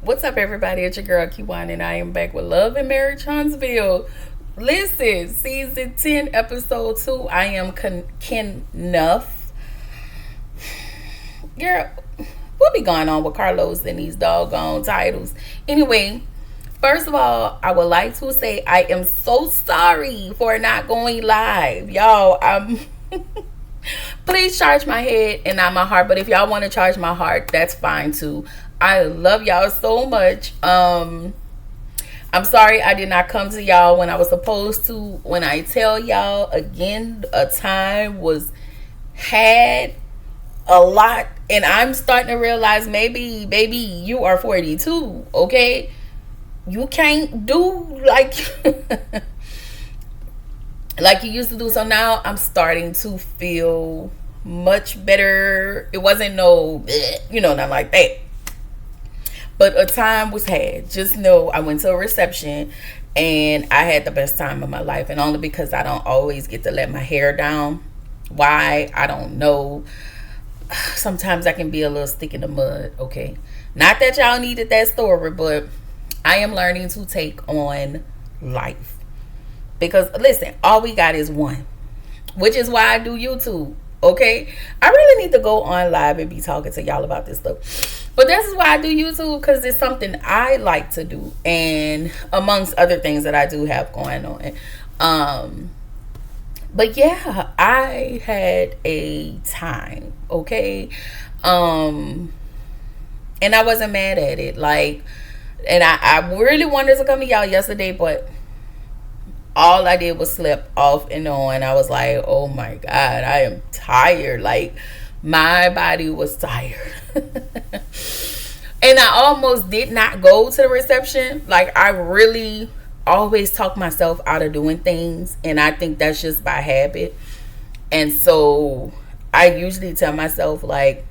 What's up, everybody? It's your girl Kiwan, and I am back with Love and Marriage Huntsville. Listen, season 10, episode 2. I am Ken-Ough. Girl, what be going on with Carlos and these doggone titles? Anyway, first of all, I would like to say I am so sorry for not going live. Y'all, please charge my head and not my heart. But if y'all want to charge my heart, that's fine too. I love y'all so much. I'm sorry I did not come to y'all when I was supposed to. When I tell y'all again, a time was had a lot, and I'm starting to realize maybe, baby, you are 42, okay? You can't do like like you used to do. So now I'm starting to feel much better. It wasn't no, nothing like that. But a time was had. Just know I went to a reception and I had the best time of my life. And only because I don't always get to let my hair down. Why? I don't know. Sometimes I can be a little stick in the mud. Okay. Not that y'all needed that story, but I am learning to take on life. Because listen, all we got is one. Which is why I do YouTube. Okay, I really need to go on live and be talking to y'all about this stuff, but this is why I do YouTube, because it's something I like to do, and amongst other things that I do have going on. But yeah, I had a time. Okay, and I wasn't mad at it. Like, and I really wanted to come to y'all yesterday, but all I did was slip off and on. I was like, oh my God, I am tired. Like, my body was tired. And I almost did not go to the reception. Like, I really always talk myself out of doing things. And I think that's just by habit. And so I usually tell myself, like,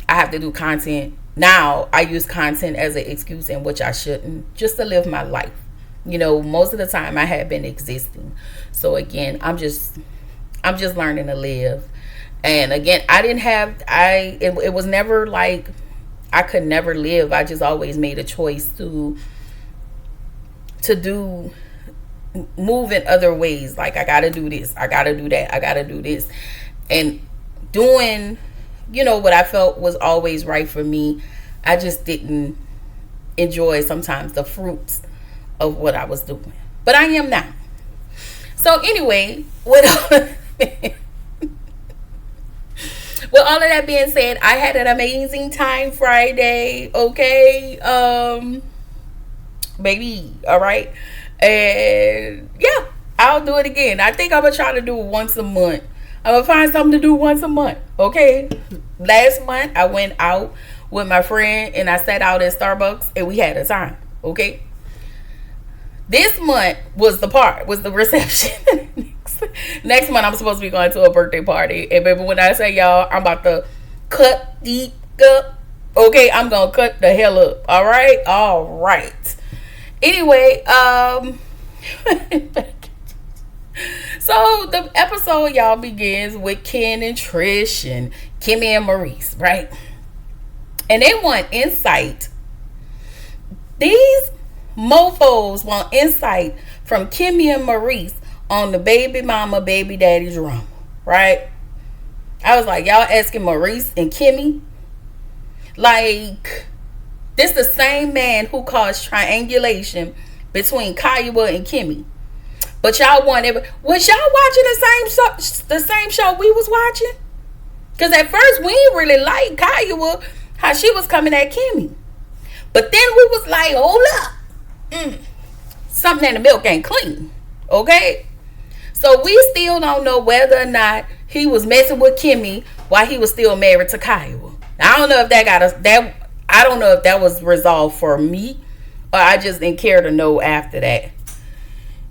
I have to do content. Now, I use content as an excuse, in which I shouldn't, just to live my life. Most of the time I have been existing. So again, I'm just learning to live. And again, it was never like I could never live. I just always made a choice to do, move in other ways. Like, I gotta do this, I gotta do that, I gotta do this. And doing, what I felt was always right for me. I just didn't enjoy sometimes the fruits of what I was doing, but I am now. So anyway, with all of that being said, I had an amazing time Friday. Okay, baby, all right, and yeah, I'll do it again. I think I'm gonna try to do it once a month. I'm gonna find something to do once a month. Okay, last month I went out with my friend and I sat out at Starbucks and we had a time. Okay. This month was the reception. Next month, I'm supposed to be going to a birthday party. And baby, when I say y'all, I'm about to cut the up. Okay, I'm going to cut the hell up. All right? All right. Anyway, so the episode, y'all, begins with Ken and Trish and Kimmy and Maurice, right? And they want insight. These mofos want insight from Kimmy and Maurice on the baby mama, baby daddy drama, right? I was like, y'all asking Maurice and Kimmy? Like, this the same man who caused triangulation between Kiowa and Kimmy. But y'all was y'all watching the same show we was watching? Because at first we didn't really like Kiowa, how she was coming at Kimmy. But then we was like, hold up. Something in the milk ain't clean. Okay? So we still don't know whether or not he was messing with Kimmy while he was still married to Kiowa. I don't know if I don't know if that was resolved for me, or I just didn't care to know after that.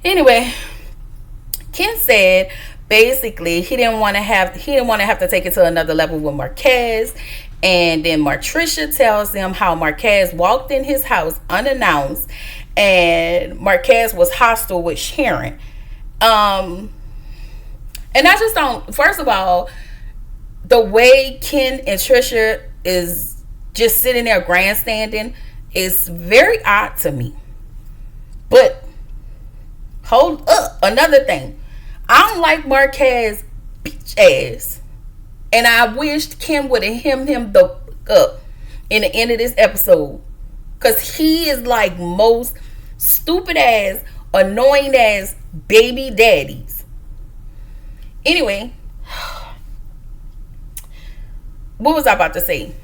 Anyway, Ken said basically he didn't want to have to take it to another level with Marquez. And then Martricia tells them how Marquez walked in his house unannounced, and Marquez was hostile with Sharon. And I just don't. First of all, the way Ken and Trisha is just sitting there grandstanding is very odd to me. But hold up, another thing. I don't like Marquez bitch ass. And I wished Kim would have hemmed him the fuck up in the end of this episode. Because he is like most stupid ass, annoying ass baby daddies. Anyway, what was I about to say?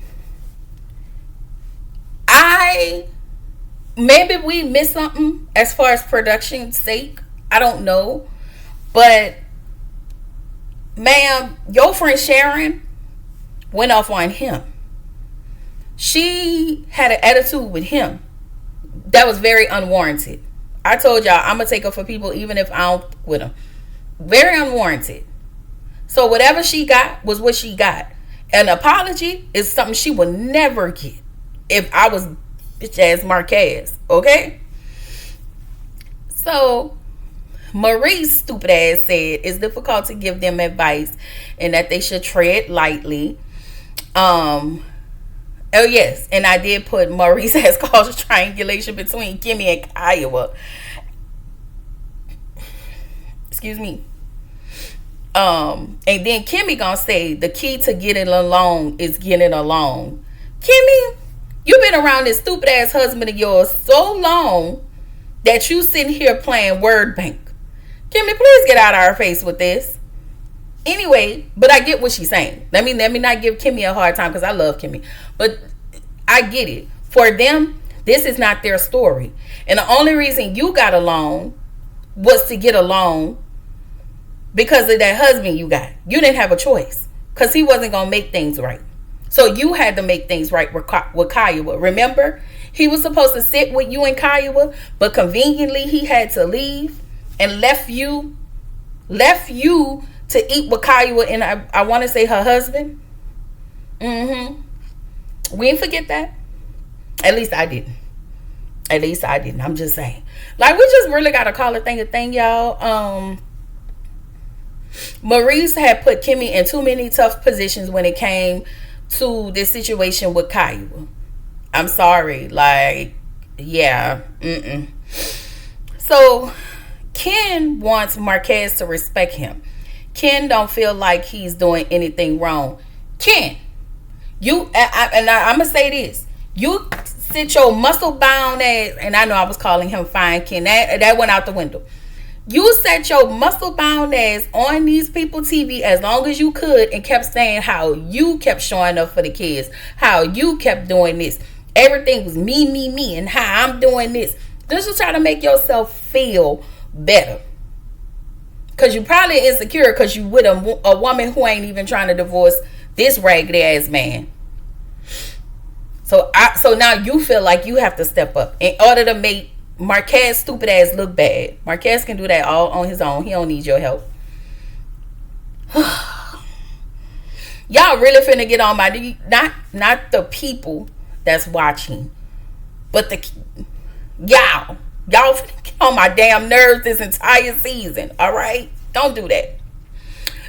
Maybe we missed something as far as production's sake. I don't know. But, ma'am, your friend Sharon went off on him. She had an attitude with him that was very unwarranted. I told y'all I'm going to take her for people even if I don't with them. Very unwarranted. So whatever she got was what she got. An apology is something she would never get if I was bitch ass Marquez. Okay? So Marie's stupid ass said it's difficult to give them advice and that they should tread lightly. Oh yes, and I did put Maurice has caused triangulation between Kimmy and Iowa. Excuse me. And then Kimmy gonna say the key to getting along is getting along. Kimmy, you've been around this stupid ass husband of yours so long that you sitting here playing word bank. Kimmy, please get out of our face with this. Anyway, but I get what she's saying. Let me not give Kimmy a hard time because I love Kimmy. But I get it. For them, this is not their story. And the only reason you got along was to get along because of that husband you got. You didn't have a choice because he wasn't going to make things right. So you had to make things right with Kiowa. Remember? He was supposed to sit with you and Kiowa, but conveniently he had to leave and left you to eat with Kiowa and I want to say her husband. We didn't forget that. At least I didn't. I'm just saying. Like, we just really got to call a thing, y'all. Maurice had put Kimmy in too many tough positions when it came to this situation with Kiowa. I'm sorry. Like, yeah. So, Ken wants Marquez to respect him. Ken don't feel like he's doing anything wrong. Ken, I'm going to say this. You sit your muscle-bound ass, and I know I was calling him fine Ken. That went out the window. You set your muscle-bound ass on these people TV as long as you could and kept saying how you kept showing up for the kids, how you kept doing this. Everything was me, and how I'm doing this. Just to try to make yourself feel better. Because you probably insecure because you with a woman who ain't even trying to divorce this raggedy ass man. So now you feel like you have to step up in order to make Marquez stupid ass look bad. Marquez can do that all on his own. He don't need your help. Y'all really finna get on my not the people that's watching, but y'all finna get on my damn nerves this entire season. All right, don't do that.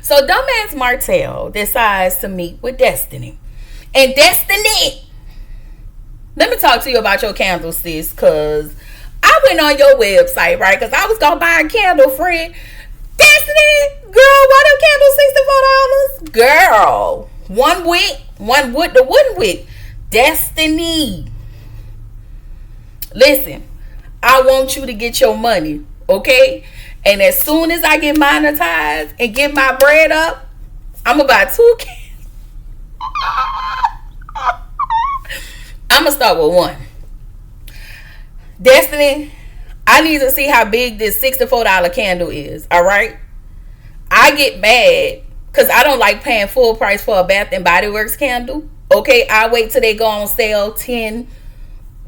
So dumbass Martell decides to meet with Destiny, and Destiny, let me talk to you about your candle, sis, because I went on your website, right? Because I was going to buy a candle, friend. Destiny, girl, why them candles $64? Girl, one wood, the wooden wick. Destiny. Listen, I want you to get your money, okay? And as soon as I get monetized and get my bread up, I'm going to buy 2 candles. I'm going to start with 1. Destiny, I need to see how big this $64 candle is. All right. I get mad because I don't like paying full price for a Bath and Body Works candle. Okay. I wait till they go on sale, $10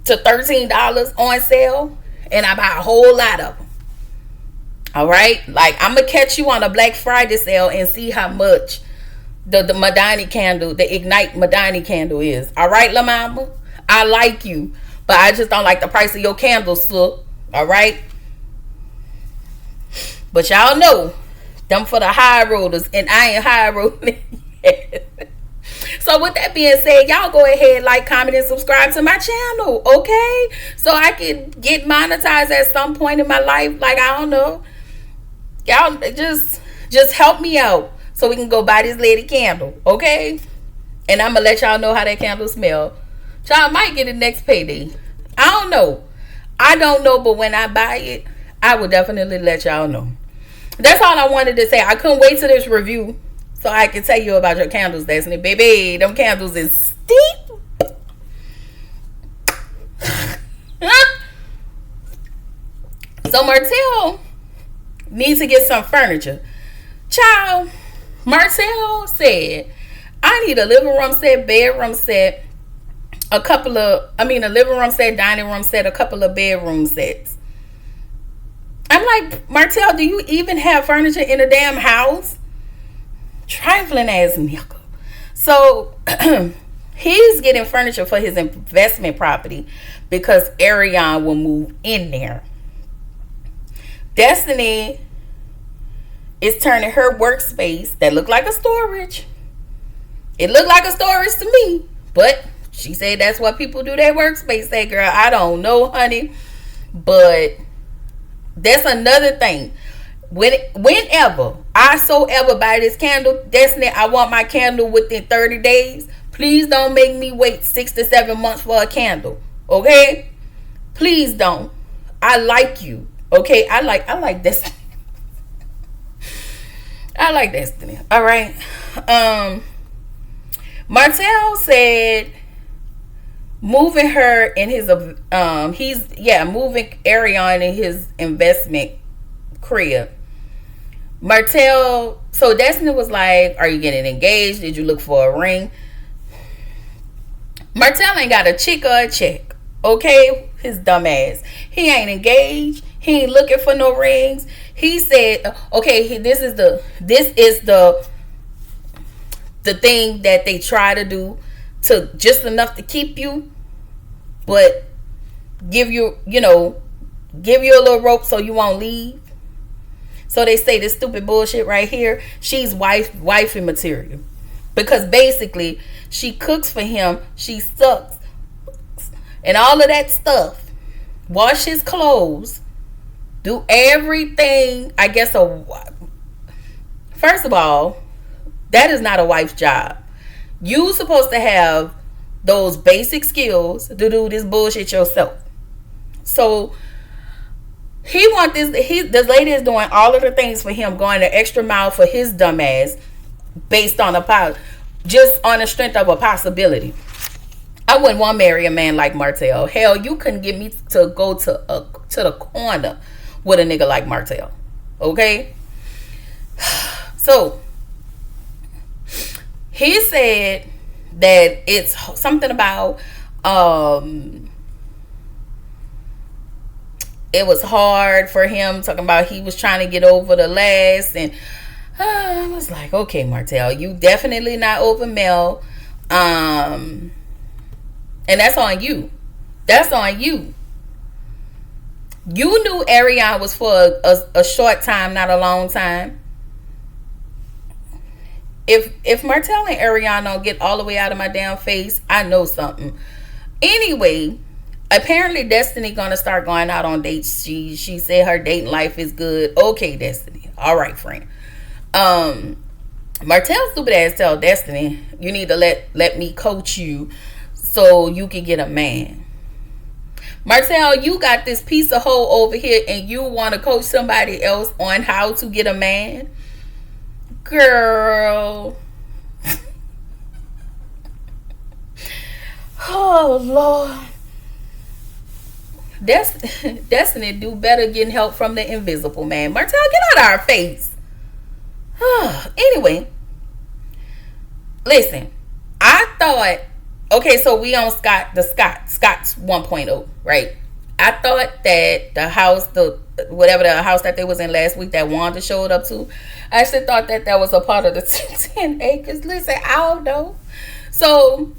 to $13 on sale, and I buy a whole lot of them. All right. Like, I'm going to catch you on a Black Friday sale and see how much the Madani candle, the Ignite Madani candle is. All right, La Mama. I like you. But I just don't like the price of your candles, so. All right? But y'all know, them for the high rollers, and I ain't high rolling yet. So So with that being said, y'all go ahead, like, comment, and subscribe to my channel, okay? So I can get monetized at some point in my life. Like, I don't know. Y'all just help me out so we can go buy this lady candle, okay? And I'm gonna let y'all know how that candle smell. Y'all might get it next payday. I don't know. But when I buy it, I will definitely let y'all know. That's all I wanted to say. I couldn't wait till this review so I can tell you about your candles, Destiny. Baby, them candles is steep. So Martell needs to get some furniture. Child, Martell said, I need a living room set, bedroom set, a living room set, dining room set, a couple of bedroom sets. I'm like, Martell, do you even have furniture in a damn house? Trifling ass nigga. So he's getting furniture for his investment property because Ariane will move in there. Destiny is turning her workspace that looked like a storage. It looked like a storage to me, but she said that's what people do their workspace. Say, girl, I don't know, honey, but that's another thing. Whenever I so ever buy this candle, Destiny, I want my candle within 30 days. Please don't make me wait 6 to 7 months for a candle. Okay? Please don't. I like you. Okay? I like Destiny. I like Destiny. All right. Martell said moving her in his moving Ariane in his investment crib. Martell, so Destiny was like, are you getting engaged? Did you look for a ring? Martell ain't got a chick or a check. Okay? His dumb ass. He ain't engaged. He ain't looking for no rings. He said, okay, this is the thing that they try to do to just enough to keep you, but give you a little rope so you won't leave. So they say this stupid bullshit right here. She's wifey material, because basically she cooks for him, she sucks, and all of that stuff. Wash his clothes, do everything. I guess first of all, that is not a wife's job. You supposed to have those basic skills to do this bullshit yourself. So this lady is doing all of the things for him, going the extra mile for his dumb ass, based on just on the strength of a possibility. I wouldn't want to marry a man like Martell. Hell, you couldn't get me to go to the corner with a nigga like Martell. Okay? So he said that it's something about it was hard for him, talking about he was trying to get over the last, and I was like, okay, Martell, you definitely not over Mel, and that's on you. That's on you. You knew Ariane was for a short time, not a long time. If Martell and Ariane don't get all the way out of my damn face, I know something. Anyway, apparently Destiny gonna start going out on dates. She said her dating life is good. Okay, Destiny. All right, friend. Martell stupid ass tell Destiny, you need to let me coach you so you can get a man. Martell, you got this piece of hoe over here and you want to coach somebody else on how to get a man? Girl. Oh, Lord. Destiny do better getting help from the invisible man. Martell, get out of our face. Anyway. Listen. I thought, okay, so we on Scott's 1.0, right? I thought that the house that they was in last week that Wanda showed up to, I actually thought that was a part of the 10 acres. Listen, I don't know. So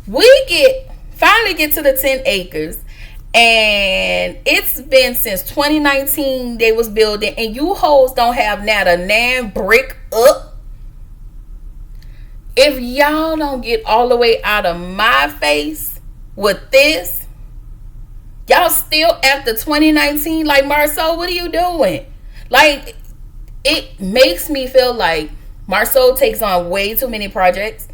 we finally get to the 10 acres, and it's been since 2019 they was building, and you hoes don't have not a nan brick up. If y'all don't get all the way out of my face with this, y'all still after 2019, like, Marceau, what are you doing? Like, it makes me feel like Marceau takes on way too many projects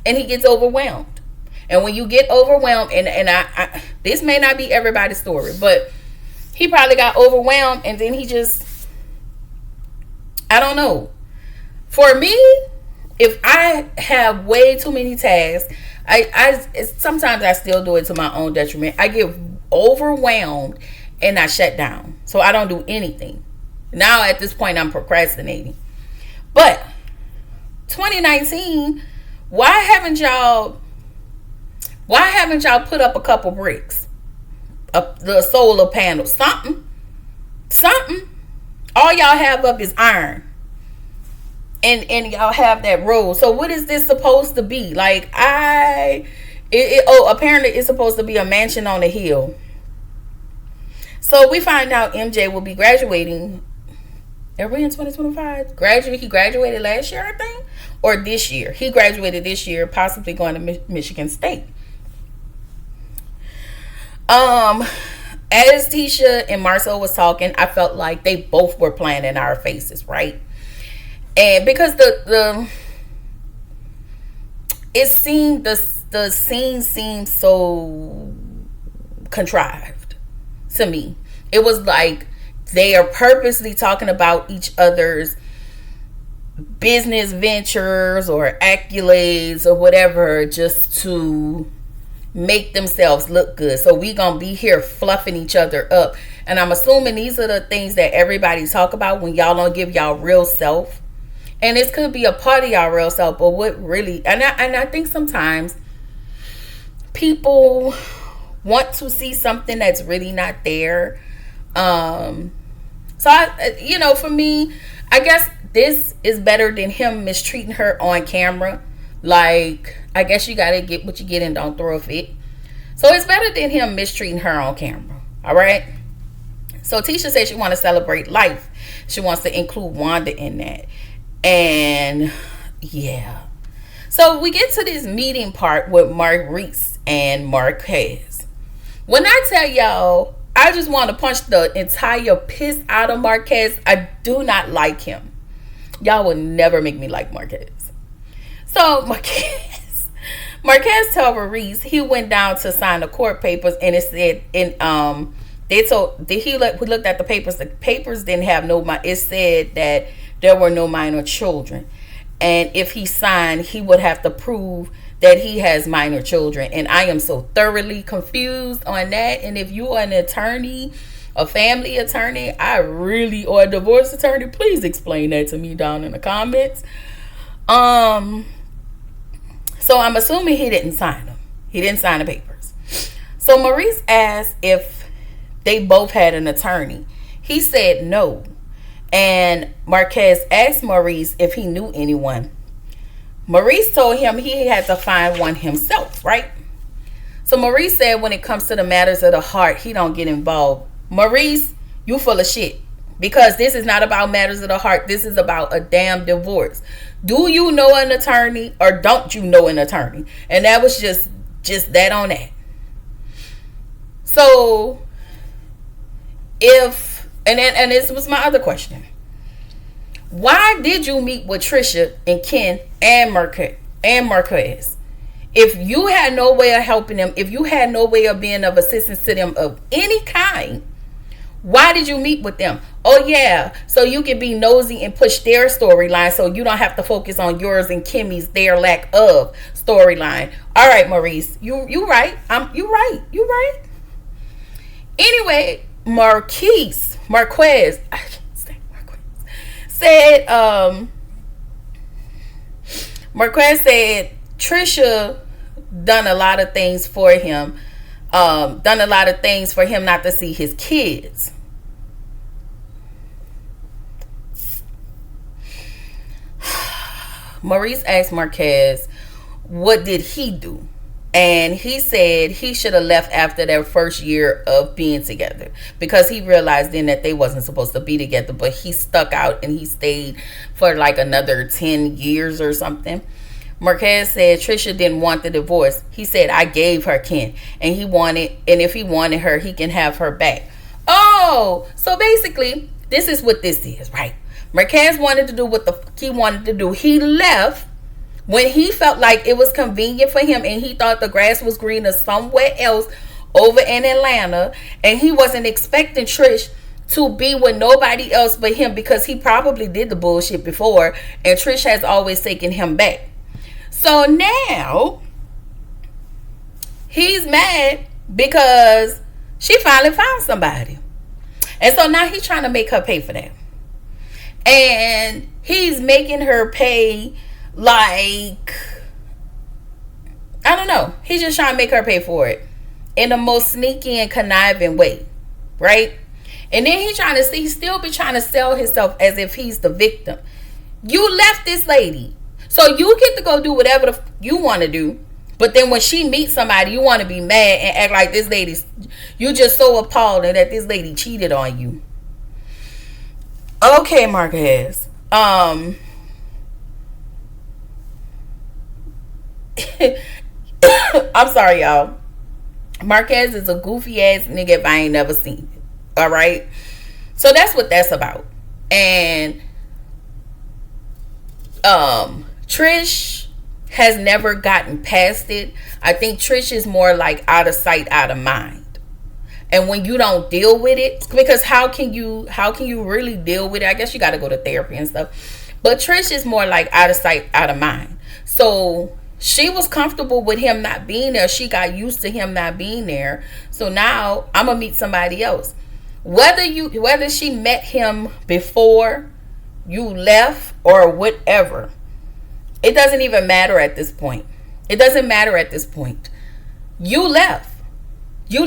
and he gets overwhelmed. And when you get overwhelmed, and I this may not be everybody's story, but he probably got overwhelmed and then he just, I don't know. For me, if I have way too many tasks, I sometimes I still do it to my own detriment. I get overwhelmed and I shut down. So I don't do anything. Now at this point I'm procrastinating. But 2019, why haven't y'all put up a couple bricks? The solar panels, something. All y'all have up is iron. And y'all have that road. So what is this supposed to be? Like, apparently it's supposed to be a mansion on a hill. So we find out MJ will be graduating. Are we in 2025? He graduated last year, I think, or this year. He graduated this year, possibly going to Michigan State. As Tisha and Marceau was talking, I felt like they both were playing in our faces, right? And because the scene seemed so contrived to me. It was like they are purposely talking about each other's business ventures or accolades or whatever just to make themselves look good. So we gonna be here fluffing each other up. And I'm assuming these are the things that everybody talk about when y'all don't give y'all real self. And this could be a part of y'all real self, but what really, and I think sometimes people want to see something that's really not there. So for me, I guess this is better than him mistreating her on camera. Like, I guess you gotta get what you get and don't throw a fit. So it's better than him mistreating her on camera. All right. So Tisha said she want to celebrate life. She wants to include Wanda in that. And yeah, so we get to this meeting part with Maurice and Marquez. When I tell y'all, I just want to punch the entire piss out of Marquez. I do not like him. Y'all will never make me like Marquez. So Marquez told Maurice he went down to sign the court papers, and it said, and we looked at the papers. The papers didn't have it said that there were no minor children. And if he signed, he would have to prove that he has minor children. And I am so thoroughly confused on that. And if you are an attorney, a family attorney, or a divorce attorney, please explain that to me down in the comments. So I'm assuming he didn't sign them. He didn't sign the papers. So Maurice asked if they both had an attorney. He said no. And Marquez asked Maurice if he knew anyone. Maurice told him he had to find one himself, right? So Maurice said when it comes to the matters of the heart, he don't get involved. Maurice, you full of shit. Because this is not about matters of the heart. This is about a damn divorce. Do you know an attorney or don't you know an attorney? And that was just that on that. So And this was my other question. Why did you meet with Trisha and Ken and Marquez? If you had no way of helping them, if you had no way of being of assistance to them of any kind, why did you meet with them? Oh yeah, so you can be nosy and push their storyline so you don't have to focus on yours and Kimmy's their lack of storyline. All right, Maurice, you right. You right. Anyway, Marquez, I can't say Marquez, said, Marquez said Trisha done a lot of things for him, not to see his kids. Maurice asked Marquez, what did he do? And he said he should have left after their first year of being together because he realized then that they wasn't supposed to be together, but he stuck out and he stayed for like another 10 years or something. Marquez said Trisha didn't want the divorce. He said, I gave her Ken, and if he wanted her, he can have her back. Oh, so basically, this is what this is, right? Marquez wanted to do what the fuck he wanted to do. He left when he felt like it was convenient for him, and he thought the grass was greener somewhere else over in Atlanta, and he wasn't expecting Trish to be with nobody else but him, because he probably did the bullshit before, and Trish has always taken him back. So now he's mad because she finally found somebody, and so now he's trying to make her pay for that, and he's making her pay like, I don't know, he's just trying to make her pay for it in the most sneaky and conniving way, right? And then he still be trying to sell himself as if he's the victim. You left this lady, so you get to go do whatever you want to do. But then when she meets somebody, you want to be mad and act like this lady's, you just so appalled that this lady cheated on you. Okay, Marquez. I'm sorry, y'all. Marquez is a goofy ass nigga if I ain't never seen it. All right, so that's what that's about. And Trish has never gotten past it. I think Trish is more like out of sight, out of mind. And when you don't deal with it, because how can you really deal with it? I guess you got to go to therapy and stuff. But Trish is more like out of sight, out of mind. So she was comfortable with him not being there. She got used to him not being there. So now I'm gonna meet somebody else. Whether she met him before you left or whatever, it doesn't even matter at this point. It doesn't matter at this point. You left. You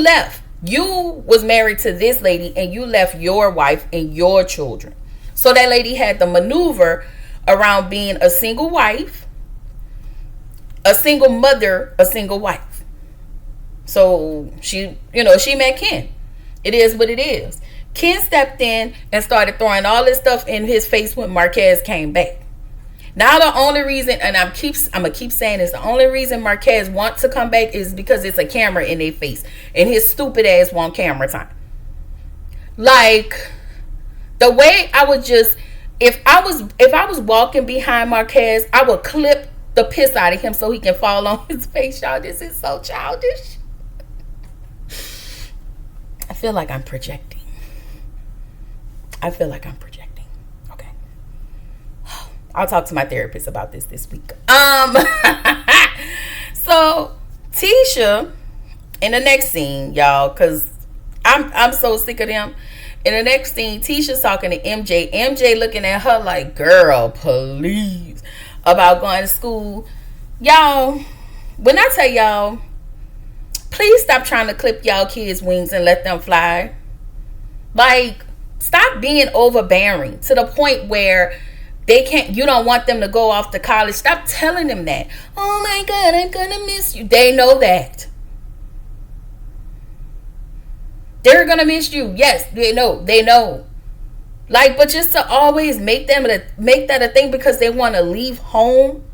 was married to this lady, and you left your wife and your children. So that lady had to maneuver around being a single wife, a single mother, a single wife. So she met Ken. It is what it is. Ken stepped in and started throwing all this stuff in his face when Marquez came back. Now the only reason, and I'm gonna keep saying this, the only reason Marquez wants to come back is because it's a camera in their face, and his stupid ass want camera time. Like, the way I would just, if I was walking behind Marquez, I would clip the piss out of him so he can fall on his face. Y'all, this is so childish. I feel like I'm projecting. Okay. I'll talk to my therapist about this week. So Tisha, in the next scene, y'all, because I'm so sick of them. In the next scene, Tisha's talking to MJ. MJ looking at her like, girl, please, about going to school. Y'all, when I tell y'all, please stop trying to clip y'all kids' wings and let them fly. Like, stop being overbearing to the point where you don't want them to go off to college. Stop telling them that. Oh my God, I'm gonna miss you. They know that. They're gonna miss you. Yes, they know. Like, but just to always make that a thing because they want to leave home.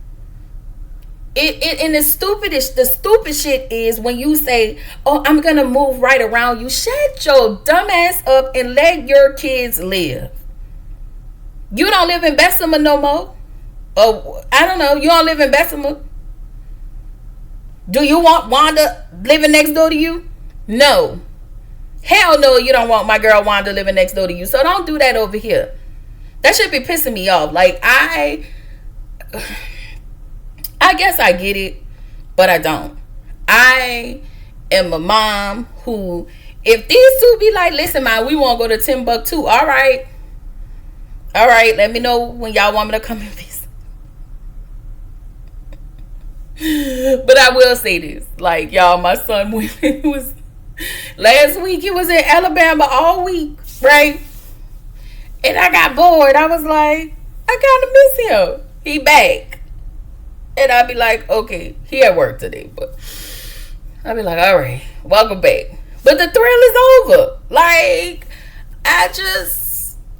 And the stupid shit is when you say, oh, I'm going to move right around you. Shut your dumb ass up and let your kids live. You don't live in Bessemer no more. Oh, I don't know. You don't live in Bessemer. Do you want Wanda living next door to you? No. Hell no, you don't want my girl Wanda living next door to you. So don't do that over here. That should be pissing me off. Like, I guess I get it, but I don't. I am a mom who, if these two be like, listen, man, we want to go to Timbuktu. All right. Let me know when y'all want me to come and visit. But I will say this. Like, y'all, my son was last week. He was in Alabama all week, right? And I got bored. I was like, I kind of miss him. He back. And I'd be like, okay, he at work today, but I'd be like, all right, welcome back. But the thrill is over. Like,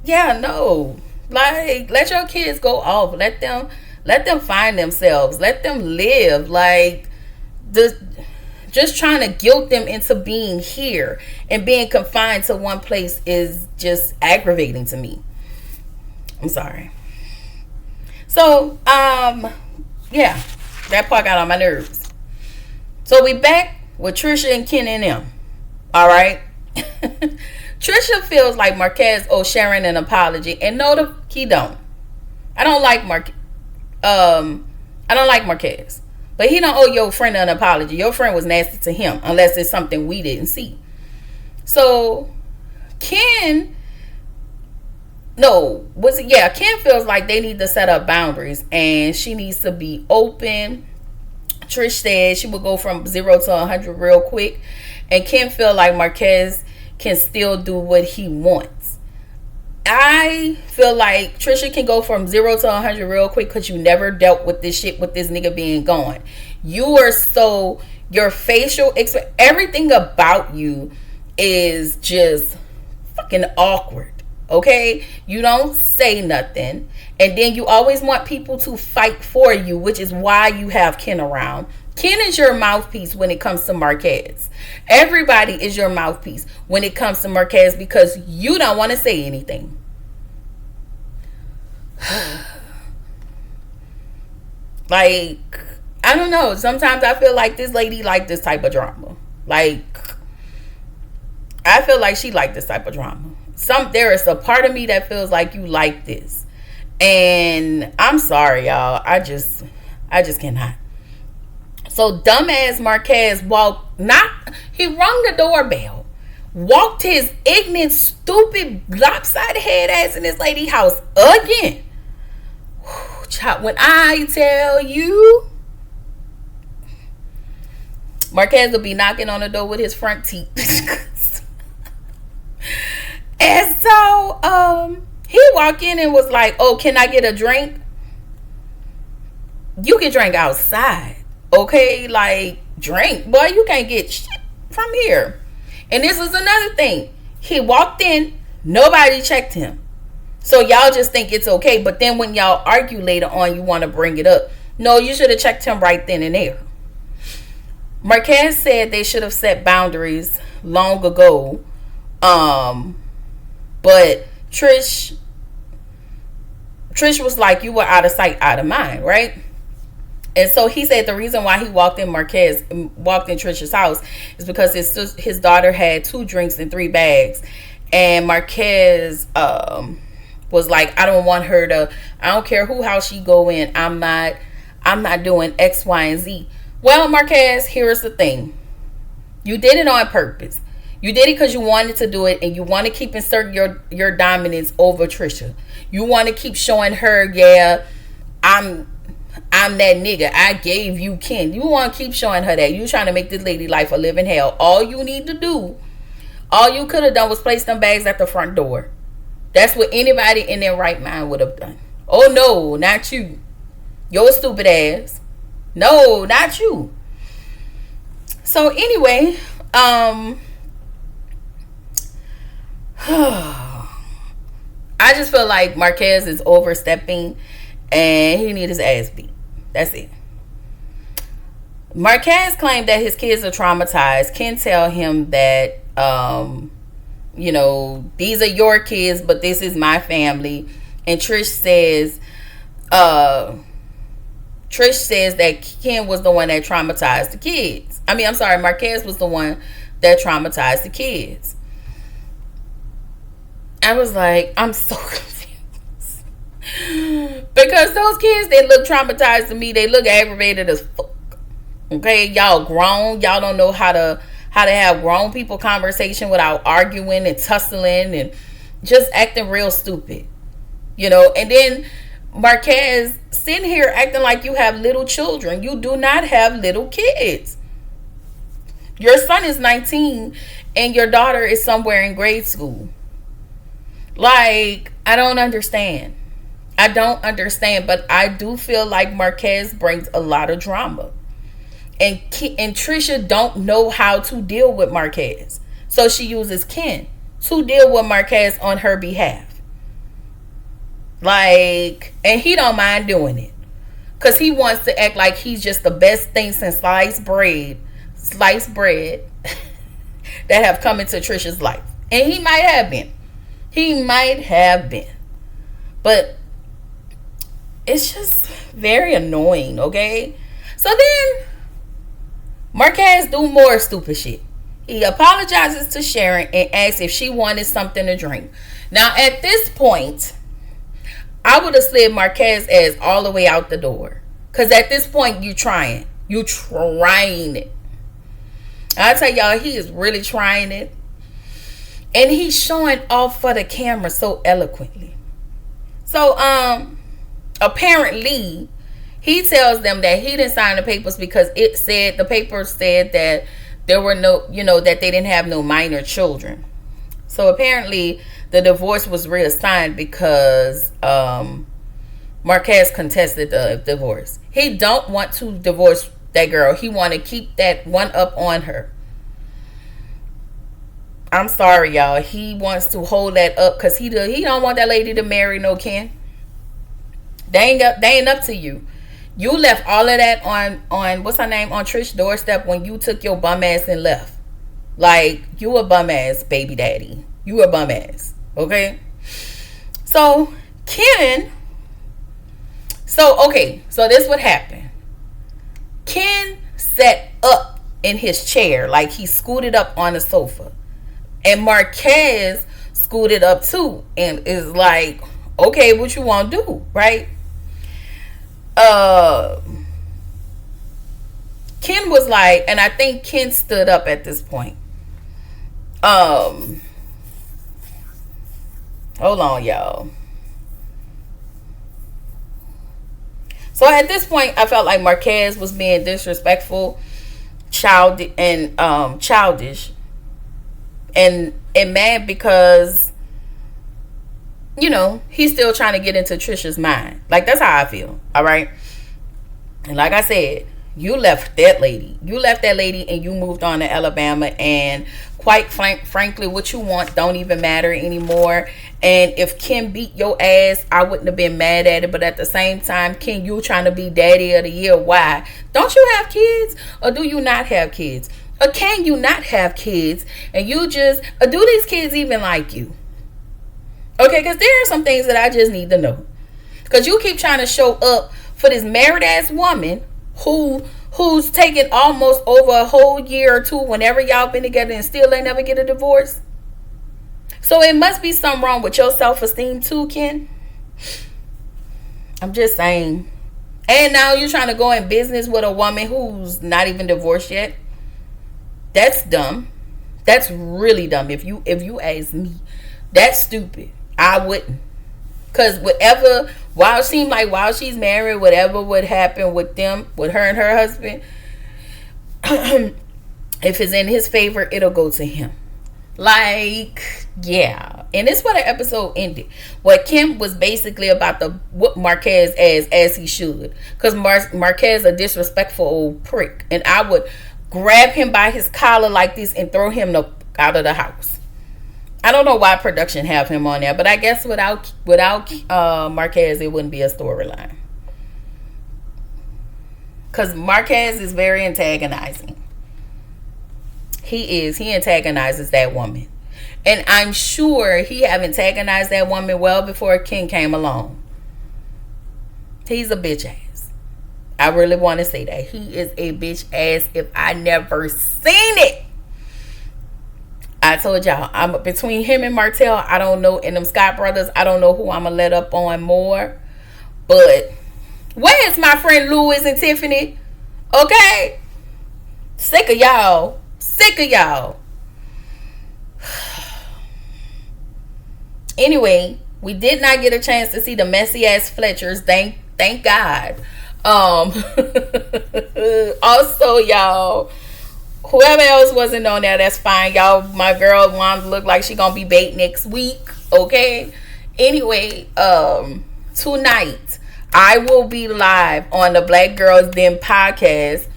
no. Like, let your kids go off. Let Let them find themselves. Let them live. Like, the just trying to guilt them into being here and being confined to one place is just aggravating to me. I'm sorry. So, yeah, that part got on my nerves. So we back with Trisha and Ken and them. All right. Trisha feels like Marquez owes Sharon an apology, and no, he don't. I don't like Marquez, but he don't owe your friend an apology. Your friend was nasty to him, unless it's something we didn't see. So Ken feels like they need to set up boundaries, and she needs to be open. Trish said she would go from 0 to 100 real quick, and Ken feel like Marquez can still do what he wants. I feel like Trisha can go from 0 to 100 real quick because you never dealt with this shit with this nigga being gone. You are so, your facial everything about you is just fucking awkward. Okay? You don't say nothing. And then you always want people to fight for you, which is why you have Ken around. Ken is your mouthpiece when it comes to Marquez. Everybody is your mouthpiece when it comes to Marquez because you don't want to say anything. Like, I don't know. Sometimes I feel like this lady like this type of drama. Like, I feel like she like this type of drama. There is a part of me that feels like you like this. And I'm sorry, y'all. I just cannot. So dumbass Marquez he rung the doorbell, walked his ignorant, stupid, lopsided head ass in this lady's house again. Child, when I tell you, Marquez will be knocking on the door with his front teeth. And so, he walked in and was like, "Oh, can I get a drink?" You can drink outside. Okay, like, drink. Boy, you can't get shit from here. And this is another thing. He walked in, nobody checked him. So y'all just think it's okay. But then when y'all argue later on, you want to bring it up. No, you should have checked him right then and there. Marquez said they should have set boundaries long ago. But Trish was like, you were out of sight, out of mind, right? And so he said the reason why he walked in Trisha's house is because his daughter had 2 drinks and 3 bags. And Marquez was like, I don't care who house she go in. I'm not doing X, Y, and Z. Well, Marquez, here's the thing. You did it on purpose. You did it because you wanted to do it, and you want to keep inserting your dominance over Trisha. You want to keep showing her, yeah, I'm that nigga. I gave you Ken. You want to keep showing her that. You trying to make this lady life a living hell. All you could have done was place them bags at the front door. That's what anybody in their right mind would have done. Oh, no, not you. Your stupid ass. No, not you. So, anyway, I just feel like Marquez is overstepping and he needs his ass beat. That's it. Marquez claimed that his kids are traumatized. Ken tell him that, these are your kids, but this is my family. And Trish says that Ken was the one that traumatized the kids. Marquez was the one that traumatized the kids. I was like, I'm so confused. Because those kids, they look traumatized to me. They look aggravated as fuck. Okay, y'all grown. Y'all don't know how to have grown people conversation without arguing and tussling and just acting real stupid. And then Marquez sitting here acting like you have little children. You do not have little kids. Your son is 19 and your daughter is somewhere in grade school. Like, I don't understand. But I do feel like Marquez brings a lot of drama. And Trisha don't know how to deal with Marquez. So she uses Ken to deal with Marquez on her behalf. Like, and he don't mind doing it. Because he wants to act like he's just the best thing since sliced bread that have come into Trisha's life. And he might have been. He might have been. But it's just very annoying, okay? So then Marquez do more stupid shit. He apologizes to Sharon and asks if she wanted something to drink. Now, at this point, I would have slid Marquez ass all the way out the door. Because at this point, you trying. You trying it. I tell y'all, he is really trying it. And he's showing off for the camera so eloquently. So, apparently, he tells them that he didn't sign the papers because the papers said that there were no, that they didn't have no minor children. So apparently the divorce was reassigned because Marquez contested the divorce. He don't want to divorce that girl. He want to keep that one up on her. I'm sorry, y'all. He wants to hold that up because he don't want that lady to marry no Ken. They ain't up to you. You left all of that on what's her name, on Trish's doorstep when you took your bum ass and left. Like, you a bum ass baby daddy. You a bum ass. Okay? So this what happened. Ken sat up in his chair, like he scooted up on the sofa. And Marquez scooted up too. And is like, okay, what you want to do, right? Ken was like, and I think Ken stood up at this point. Hold on, y'all. So at this point, I felt like Marquez was being disrespectful, childish, and mad because, he's still trying to get into Trisha's mind. Like, that's how I feel. All right. And like I said, you left that lady. And you moved on to Alabama. And quite frankly, what you want don't even matter anymore. And if Ken beat your ass, I wouldn't have been mad at it. But at the same time, Ken, you trying to be daddy of the year. Why? Don't you have kids? Or do you not have kids? Or can you not have kids? And you just, or do these kids even like you? Okay, because there are some things that I just need to know. Because you keep trying to show up for this married ass woman who's taken almost over a whole year or two whenever y'all been together and still ain't never get a divorce. So it must be something wrong with your self-esteem too, Ken. I'm just saying. And now you're trying to go in business with a woman who's not even divorced yet. That's dumb. That's really dumb. If you ask me, that's stupid. I wouldn't. Because while she's married, whatever would happen with them, with her and her husband, if it's in his favor, it'll go to him. Like, yeah. And this is where the episode ended. What Kim was basically about to whoop Marquez as he should. Because Marquez a disrespectful old prick. And I would grab him by his collar like this and throw him out of the house. I don't know why production have him on there, but I guess without Marquez, it wouldn't be a storyline. Because Marquez is very antagonizing. He antagonizes that woman. And I'm sure he have antagonized that woman well before Ken came along. He's a bitch ass. I really want to say that. He is a bitch ass if I never seen it. I told y'all, I'm between him and Martell, I don't know, and them Scott brothers, I don't know who I'm going to let up on more. But where's my friend Louis and Tiffany? Okay? Sick of y'all. Anyway, we did not get a chance to see the messy ass Fletchers. Thank God. Also, y'all, whoever else wasn't on there, that's fine. Y'all, my girl Wanda look like she gonna be bait next week. Okay. Anyway, tonight I will be live on the Black Girls Den podcast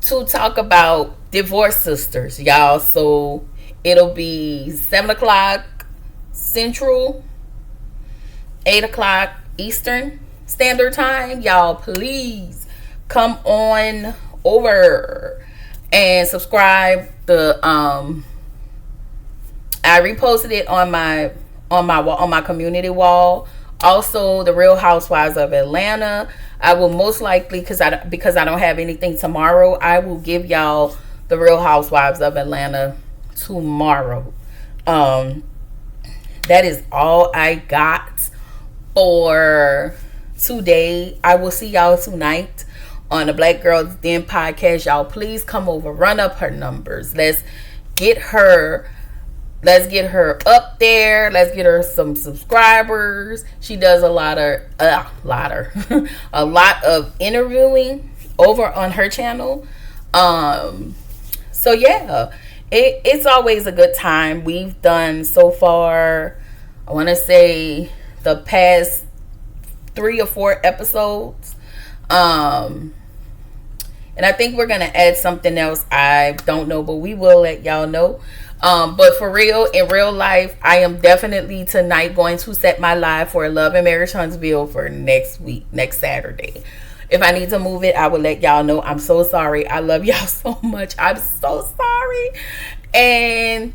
to talk about Divorce Sisters, y'all. So it'll be 7:00 Central, 8:00 Eastern. Standard Time, y'all please come on over and subscribe. I reposted it on my community wall. Also, the Real Housewives of Atlanta. I will most likely, because I don't have anything tomorrow, I will give y'all the Real Housewives of Atlanta tomorrow. That is all I got for today. I will see y'all tonight on the Black Girls Den podcast. Y'all please come over, run up her numbers. Let's get her up there. Let's get her some subscribers. She does a lot of interviewing over on her channel. So yeah, it's always a good time. We've done so far, I want to say, the past 3 or 4 episodes. And I think we're going to add something else. I don't know, but we will let y'all know. But for real, in real life, I am definitely tonight going to set my live for Love and Marriage Huntsville for next Saturday. If I need to move it, I will let y'all know. I'm so sorry. I love y'all so much. I'm so sorry. And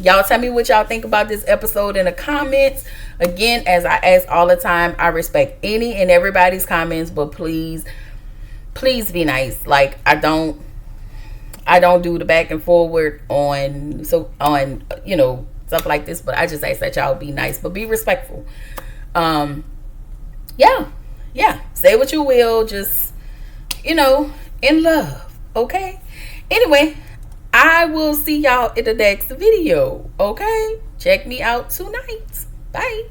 y'all tell me what y'all think about this episode in the comments. Again, as I ask all the time, I respect any and everybody's comments, but please be nice. Like, I don't do the back and forward on stuff like this, but I just ask that y'all be nice, but be respectful. Yeah, say what you will, just, in love, okay? Anyway, I will see y'all in the next video, okay? Check me out tonight. Bye.